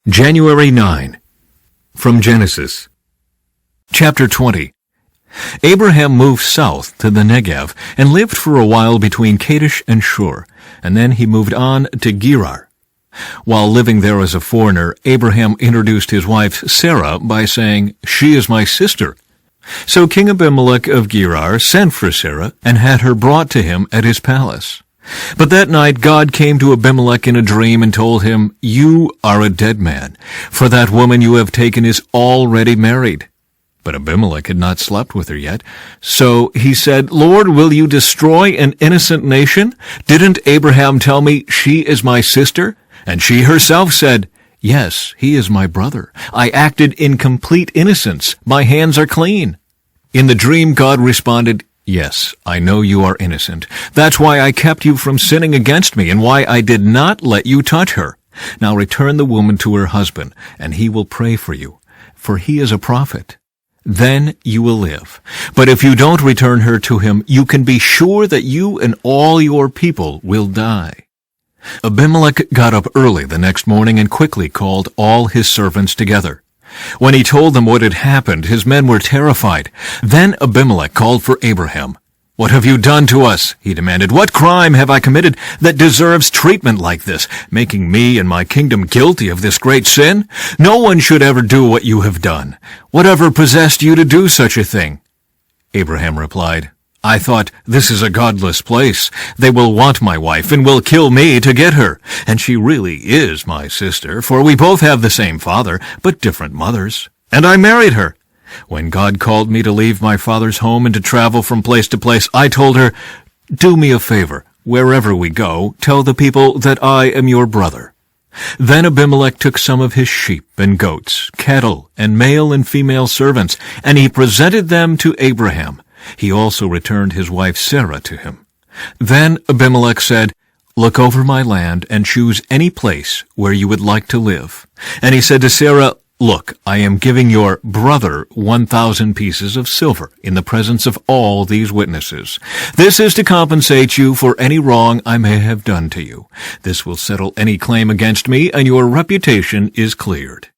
January 9. From Genesis. Chapter 20. Abraham moved south to the Negev and lived for a while between Kadesh and Shur, and then he moved on to Gerar. While living there as a foreigner, Abraham introduced his wife Sarah by saying, "She is my sister." So King Abimelech of Gerar sent for Sarah and had her brought to him at his palace. But that night God came to Abimelech in a dream and told him, "You are a dead man, for that woman you have taken is already married." But Abimelech had not slept with her yet. So he said, "Lord, will you destroy an innocent nation? Didn't Abraham tell me she is my sister?" And she herself said, "Yes, he is my brother. I acted in complete innocence. My hands are clean." In the dream God responded, "Yes, I know you are innocent. That's why I kept you from sinning against me and why I did not let you touch her. Now return the woman to her husband, and he will pray for you, for he is a prophet. Then you will live. But if you don't return her to him, you can be sure that you and all your people will die." Abimelech got up early the next morning and quickly called all his servants together. When he told them what had happened, his men were terrified. Then Abimelech called for Abraham. "What have you done to us?" he demanded. "What crime have I committed that deserves treatment like this, making me and my kingdom guilty of this great sin? No one should ever do what you have done. Whatever possessed you to do such a thing?" Abraham replied, "I thought, this is a godless place. They will want my wife and will kill me to get her. And she really is my sister, for we both have the same father, but different mothers. And I married her. When God called me to leave my father's home and to travel from place to place, I told her, 'Do me a favor. Wherever we go, tell the people that I am your brother.' Then Abimelech took some of his sheep and goats, cattle, and male and female servants, and he presented them to Abraham. He also returned his wife Sarah to him. Then Abimelech said, 'Look over my land and choose any place where you would like to live.' And he said to Sarah, 'Look, I am giving your brother 1,000 pieces of silver in the presence of all these witnesses. This is to compensate you for any wrong I may have done to you. This will settle any claim against me, and your reputation is cleared.'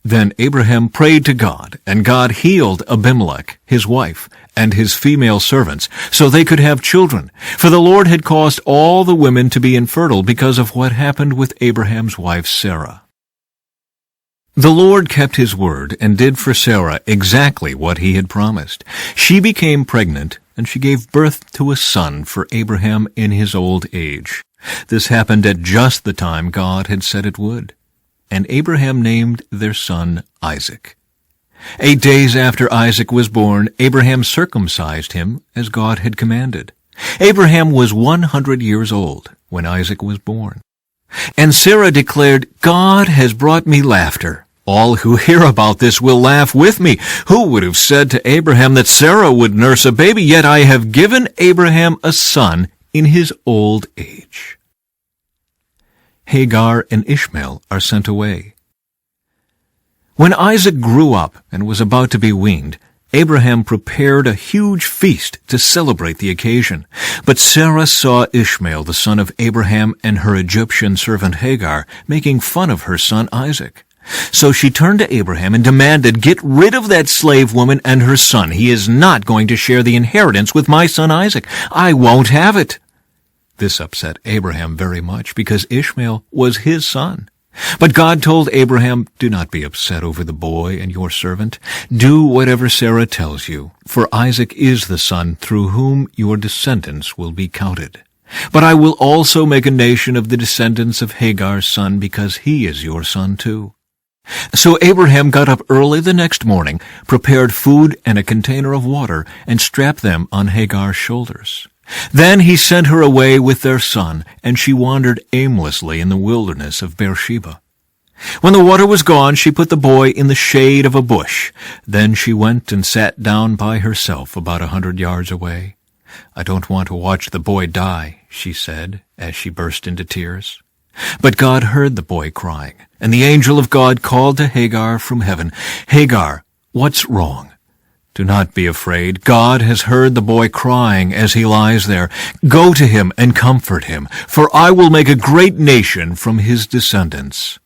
Then Abraham prayed to God, and God healed Abimelech, his wife, and his female servants, so they could have children. For the Lord had caused all the women to be infertile because of what happened with Abraham's wife Sarah. The Lord kept his word and did for Sarah exactly what he had promised. She became pregnant, and she gave birth to a son for Abraham in his old age. This happened at just the time God had said it would. And Abraham named their son Isaac. 8 days after Isaac was born, Abraham circumcised him as God had commanded. Abraham was 100 years old when Isaac was born. And Sarah declared, "God has brought me laughter. All who hear about this will laugh with me. Who would have said to Abraham that Sarah would nurse a baby? Yet I have given Abraham a son in his old age." Hagar and Ishmael are sent away. When Isaac grew up and was about to be weaned, Abraham prepared a huge feast to celebrate the occasion. But Sarah saw Ishmael, the son of Abraham, and her Egyptian servant Hagar making fun of her son Isaac. So she turned to Abraham and demanded, "Get rid of that slave woman and her son. He is not going to share the inheritance with my son Isaac. I won't have it." This upset Abraham very much, because Ishmael was his son. But God told Abraham, "Do not be upset over the boy and your servant. Do whatever Sarah tells you, for Isaac is the son through whom your descendants will be counted. But I will also make a nation of the descendants of Hagar's son, because he is your son too." So Abraham got up early the next morning, prepared food and a container of water, and strapped them on Hagar's shoulders. Then he sent her away with their son, and she wandered aimlessly in the wilderness of Beersheba. When the water was gone, she put the boy in the shade of a bush. Then she went and sat down by herself about 100 yards away. "I don't want to watch the boy die," she said, as she burst into tears. But God heard the boy crying, and the angel of God called to Hagar from heaven, "Hagar, what's wrong? Do not be afraid. God has heard the boy crying as he lies there. Go to him and comfort him, for I will make a great nation from his descendants."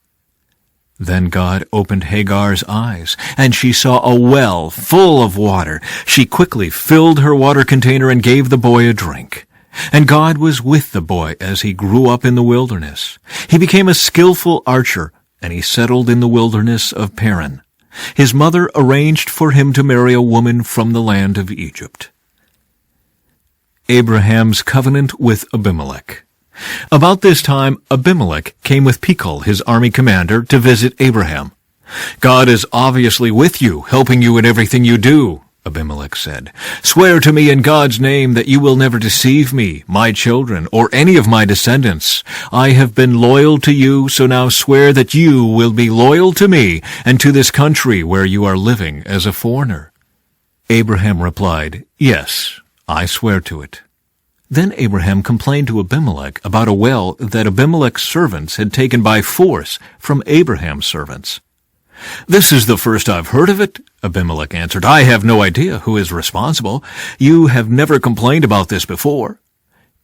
Then God opened Hagar's eyes, and she saw a well full of water. She quickly filled her water container and gave the boy a drink. And God was with the boy as he grew up in the wilderness. He became a skillful archer, and he settled in the wilderness of Paran. His mother arranged for him to marry a woman from the land of Egypt. Abraham's covenant with Abimelech. About this time, Abimelech came with Phicol, his army commander, to visit Abraham. "God is obviously with you, helping you in everything you do," Abimelech said. "Swear to me in God's name that you will never deceive me, my children, or any of my descendants. I have been loyal to you, so now swear that you will be loyal to me and to this country where you are living as a foreigner." Abraham replied, "Yes, I swear to it." Then Abraham complained to Abimelech about a well that Abimelech's servants had taken by force from Abraham's servants. "This is the first I've heard of it," Abimelech answered. "I have no idea who is responsible. You have never complained about this before."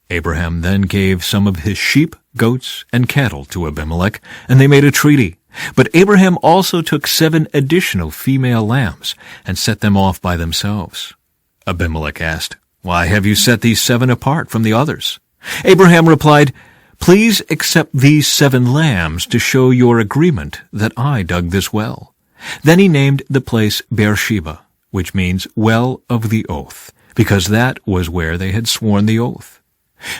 Abraham then gave some of his sheep, goats, and cattle to Abimelech, and they made a treaty. But Abraham also took 7 additional female lambs and set them off by themselves. Abimelech asked, "Why have you set these 7 apart from the others?" Abraham replied, "Please accept these 7 lambs to show your agreement that I dug this well." Then he named the place Beersheba, which means well of the oath, because that was where they had sworn the oath.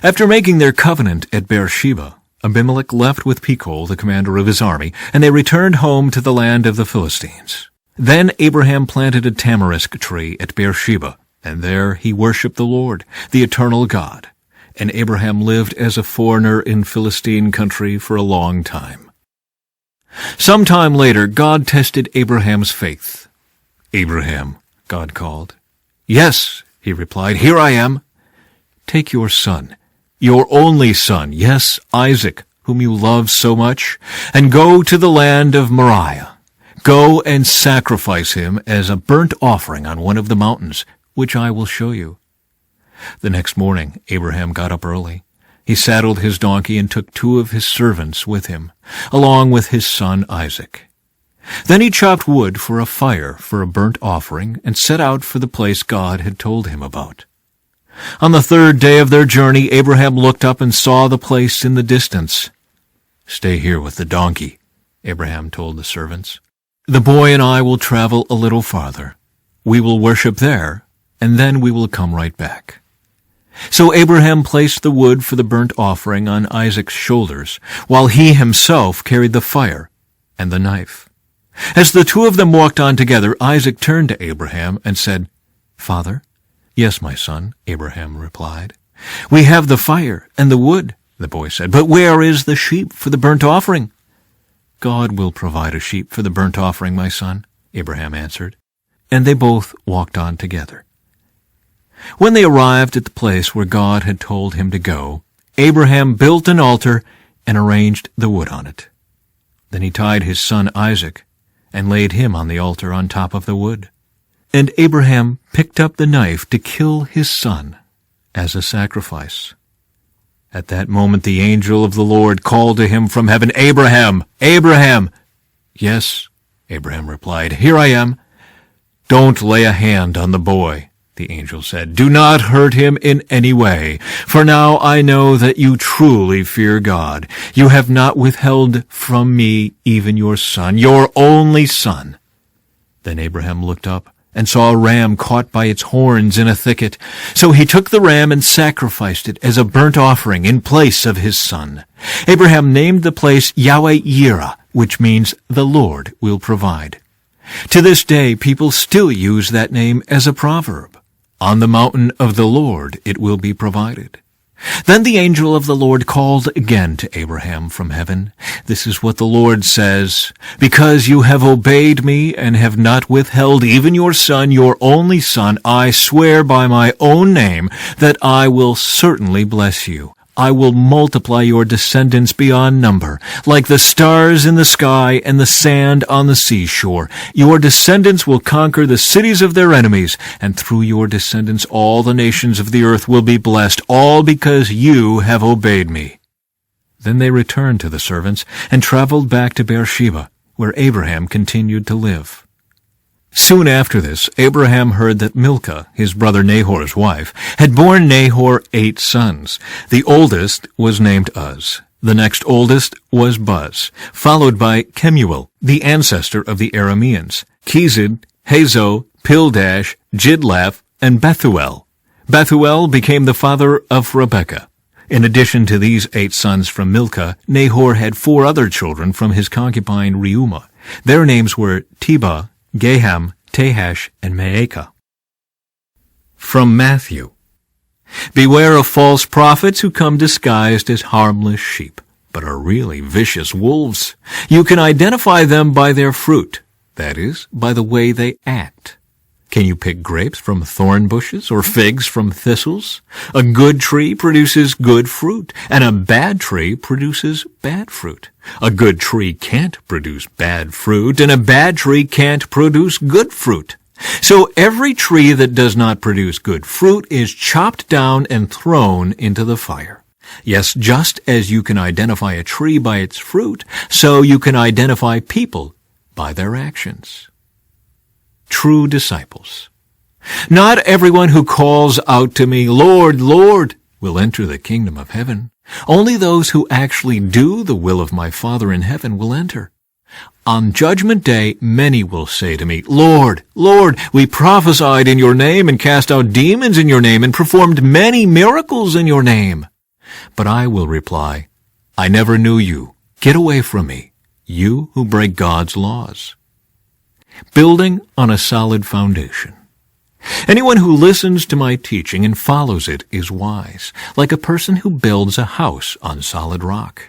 After making their covenant at Beersheba, Abimelech left with Phicol, the commander of his army, and they returned home to the land of the Philistines. Then Abraham planted a tamarisk tree at Beersheba, and there he worshipped the Lord, the eternal God. And Abraham lived as a foreigner in Philistine country for a long time. Some time later, God tested Abraham's faith. "Abraham," God called. "Yes," he replied, "here I am." "Take your son, your only son, yes, Isaac, whom you love so much, and go to the land of Moriah. Go and sacrifice him as a burnt offering on one of the mountains, which I will show you." The next morning Abraham got up early. He saddled his donkey and took 2 of his servants with him, along with his son Isaac. Then he chopped wood for a fire for a burnt offering and set out for the place God had told him about. On the 3rd day of their journey, Abraham looked up and saw the place in the distance. "Stay here with the donkey," Abraham told the servants. "The boy and I will travel a little farther. We will worship there, and then we will come right back." So Abraham placed the wood for the burnt offering on Isaac's shoulders, while he himself carried the fire and the knife. As the 2 of them walked on together, Isaac turned to Abraham and said, "Father?" "Yes, my son," Abraham replied. "We have the fire and the wood," the boy said, "but where is the sheep for the burnt offering?" "God will provide a sheep for the burnt offering, my son," Abraham answered. And they both walked on together. When they arrived at the place where God had told him to go, Abraham built an altar and arranged the wood on it. Then he tied his son Isaac and laid him on the altar on top of the wood. And Abraham picked up the knife to kill his son as a sacrifice. At that moment the angel of the Lord called to him from heaven, "Abraham, Abraham!" "Yes," Abraham replied, "here I am." "Don't lay a hand on the boy," the angel said. "Do not hurt him in any way, for now I know that you truly fear God. You have not withheld from me even your son, your only son." Then Abraham looked up and saw a ram caught by its horns in a thicket. So he took the ram and sacrificed it as a burnt offering in place of his son. Abraham named the place Yahweh-Yireh, which means the Lord will provide. To this day, people still use that name as a proverb. On the mountain of the Lord it will be provided. Then the angel of the Lord called again to Abraham from heaven. "This is what the Lord says, because you have obeyed me and have not withheld even your son, your only son, I swear by my own name that I will certainly bless you. I will multiply your descendants beyond number, like the stars in the sky and the sand on the seashore. Your descendants will conquer the cities of their enemies, and through your descendants all the nations of the earth will be blessed, all because you have obeyed me." Then they returned to the servants and traveled back to Beersheba, where Abraham continued to live. Soon after this, Abraham heard that Milcah, his brother Nahor's wife, had borne Nahor 8 sons. The oldest was named Uz. The next oldest was Buz, followed by Kemuel, the ancestor of the Arameans, Kezid, Hazo, Pildash, Jidlaph, and Bethuel. Bethuel became the father of Rebekah. In addition to these 8 sons from Milcah, Nahor had 4 other children from his concubine Reumah. Their names were Tebah, Gaham, Tahash, and Maacah. From Matthew. Beware of false prophets who come disguised as harmless sheep, but are really vicious wolves. You can identify them by their fruit, that is, by the way they act. Can you pick grapes from thorn bushes or figs from thistles? A good tree produces good fruit, and a bad tree produces bad fruit. A good tree can't produce bad fruit, and a bad tree can't produce good fruit. So every tree that does not produce good fruit is chopped down and thrown into the fire. Yes, just as you can identify a tree by its fruit, so you can identify people by their actions. True disciples. Not everyone who calls out to me, Lord, Lord, will enter the kingdom of heaven. Only those who actually do the will of my Father in heaven will enter. On Judgment Day, many will say to me, Lord, Lord, we prophesied in your name and cast out demons in your name and performed many miracles in your name. But I will reply, I never knew you. Get away from me, you who break God's laws. Building on a solid foundation. Anyone who listens to my teaching and follows it is wise, like a person who builds a house on solid rock.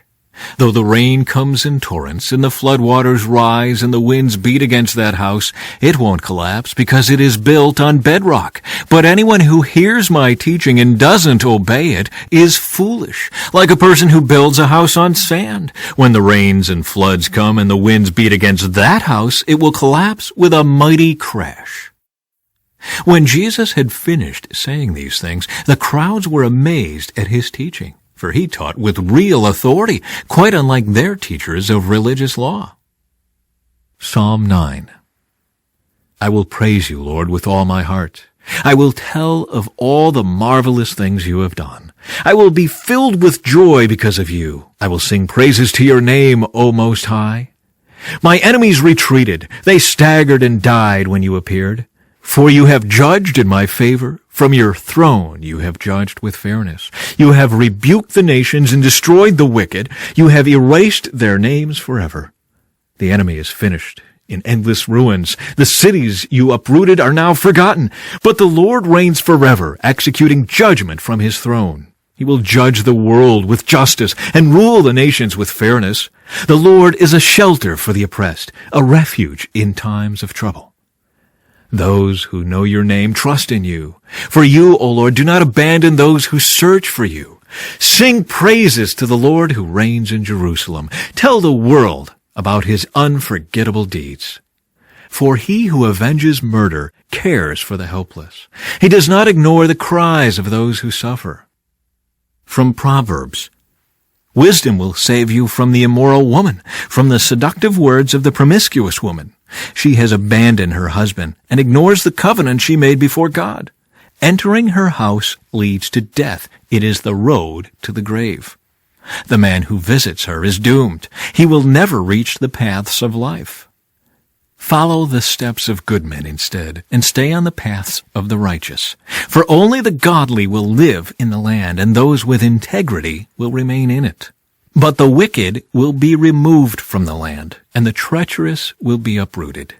Though the rain comes in torrents, and the floodwaters rise, and the winds beat against that house, it won't collapse because it is built on bedrock. But anyone who hears my teaching and doesn't obey it is foolish, like a person who builds a house on sand. When the rains and floods come and the winds beat against that house, it will collapse with a mighty crash. When Jesus had finished saying these things, the crowds were amazed at his teaching, for he taught with real authority, quite unlike their teachers of religious law. Psalm 9. I will praise you, Lord, with all my heart. I will tell of all the marvelous things you have done. I will be filled with joy because of you. I will sing praises to your name, O Most High. My enemies retreated. They staggered and died when you appeared. For you have judged in my favor. From your throne you have judged with fairness. You have rebuked the nations and destroyed the wicked. You have erased their names forever. The enemy is finished in endless ruins. The cities you uprooted are now forgotten. But the Lord reigns forever, executing judgment from his throne. He will judge the world with justice and rule the nations with fairness. The Lord is a shelter for the oppressed, a refuge in times of trouble. Those who know your name trust in you. For you, O Lord, do not abandon those who search for you. Sing praises to the Lord who reigns in Jerusalem. Tell the world about his unforgettable deeds. For he who avenges murder cares for the helpless. He does not ignore the cries of those who suffer. From Proverbs. Wisdom will save you from the immoral woman, from the seductive words of the promiscuous woman. She has abandoned her husband and ignores the covenant she made before God. Entering her house leads to death. It is the road to the grave. The man who visits her is doomed. He will never reach the paths of life. Follow the steps of good men instead, and stay on the paths of the righteous. For only the godly will live in the land, and those with integrity will remain in it. But the wicked will be removed from the land, and the treacherous will be uprooted.